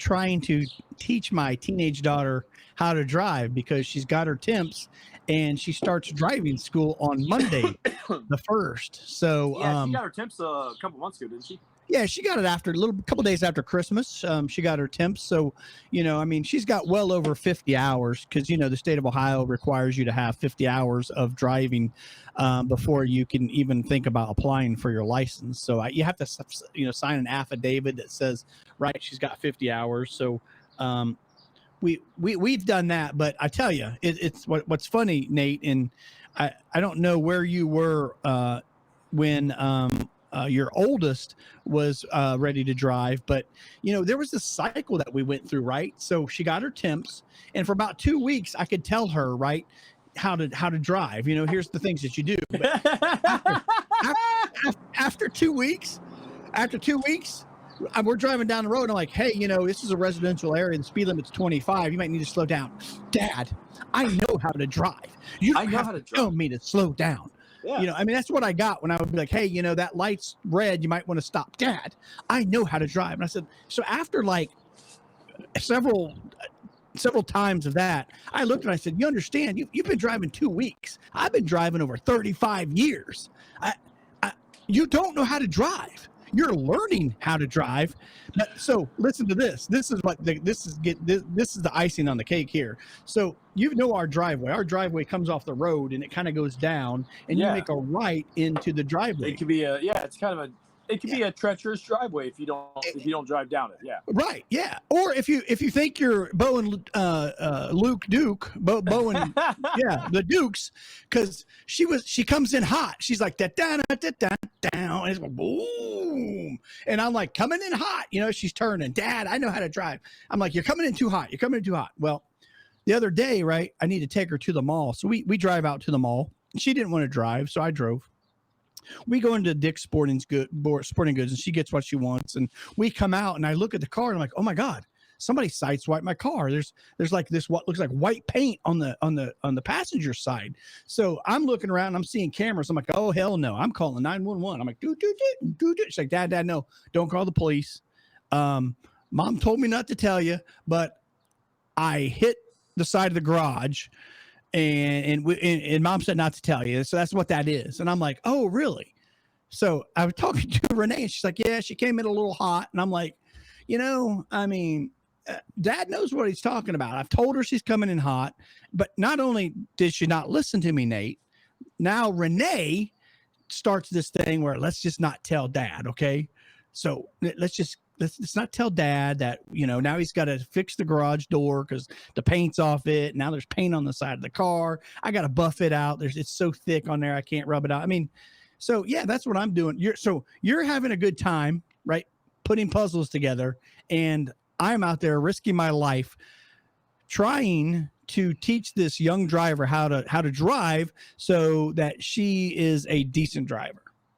trying to teach my teenage daughter how to drive because she's got her temps and she starts driving school on Monday, the 1st. So, Yeah, she got her temps a couple months ago, didn't she? yeah, she got it after couple days after Christmas. She got her temps. So, I mean, she's got well over 50 hours because, the state of Ohio requires you to have 50 hours of driving before you can even think about applying for your license. So you have to, sign an affidavit that says, right, she's got 50 hours. So we've done that. But I tell you, it's what's funny, Nate, and I don't know where you were when your oldest was ready to drive, but there was this cycle that we went through, right? So she got her temps, and for about 2 weeks I could tell her, right, how to drive. Here's the things that you do. But after 2 weeks, we're driving down the road and I'm like, hey, this is a residential area, the speed limit's 25, you might need to slow down. Dad, I know how to drive. You don't have to tell me to slow down. Yeah. I mean, that's what I got when I would be like, hey, that light's red, you might want to stop. Dad, I know how to drive. And I said, so after like several times of that, I looked and I said, you understand, you've been driving 2 weeks. I've been driving over 35 years. You don't know how to drive. You're learning how to drive. So listen to this. This is the icing on the cake here. So our driveway. Our driveway comes off the road and it kind of goes down, and you make a right into the driveway. It could be it could be a treacherous driveway if you don't drive down it. Yeah. Right. Yeah. Or if you think you're Bo and Luke Duke, Bo and the Dukes, because she comes in hot. She's like that down, and it's like boom, and I'm like coming in hot. She's turning. Dad, I know how to drive. I'm like, you're coming in too hot. You're coming in too hot. Well, the other day, right, I need to take her to the mall, so we drive out to the mall. She didn't want to drive, so I drove. We go into Dick's Sporting Goods, and she gets what she wants. And we come out, and I look at the car, and I'm like, oh my God, somebody sideswiped my car. There's like this what looks like white paint on the passenger side. So I'm looking around, and I'm seeing cameras. I'm like, oh hell no, I'm calling 911. I'm like, do. She's like, Dad, no, don't call the police. Mom told me not to tell you, but I hit the side of the garage. And Mom said not to tell you. So that's what that is. And I'm like, oh, really? So I was talking to Renee, and she's like, yeah, she came in a little hot. And I'm like, I mean, Dad knows what he's talking about. I've told her she's coming in hot. But not only did she not listen to me, Nate, now Renee starts this thing where let's just not tell Dad, okay? So let's not tell Dad that, now he's got to fix the garage door because the paint's off it. Now there's paint on the side of the car. I got to buff it out. It's so thick on there, I can't rub it out. I mean, so yeah, that's what I'm doing. You're having a good time, right? Putting puzzles together, and I'm out there risking my life trying to teach this young driver how to drive so that she is a decent driver.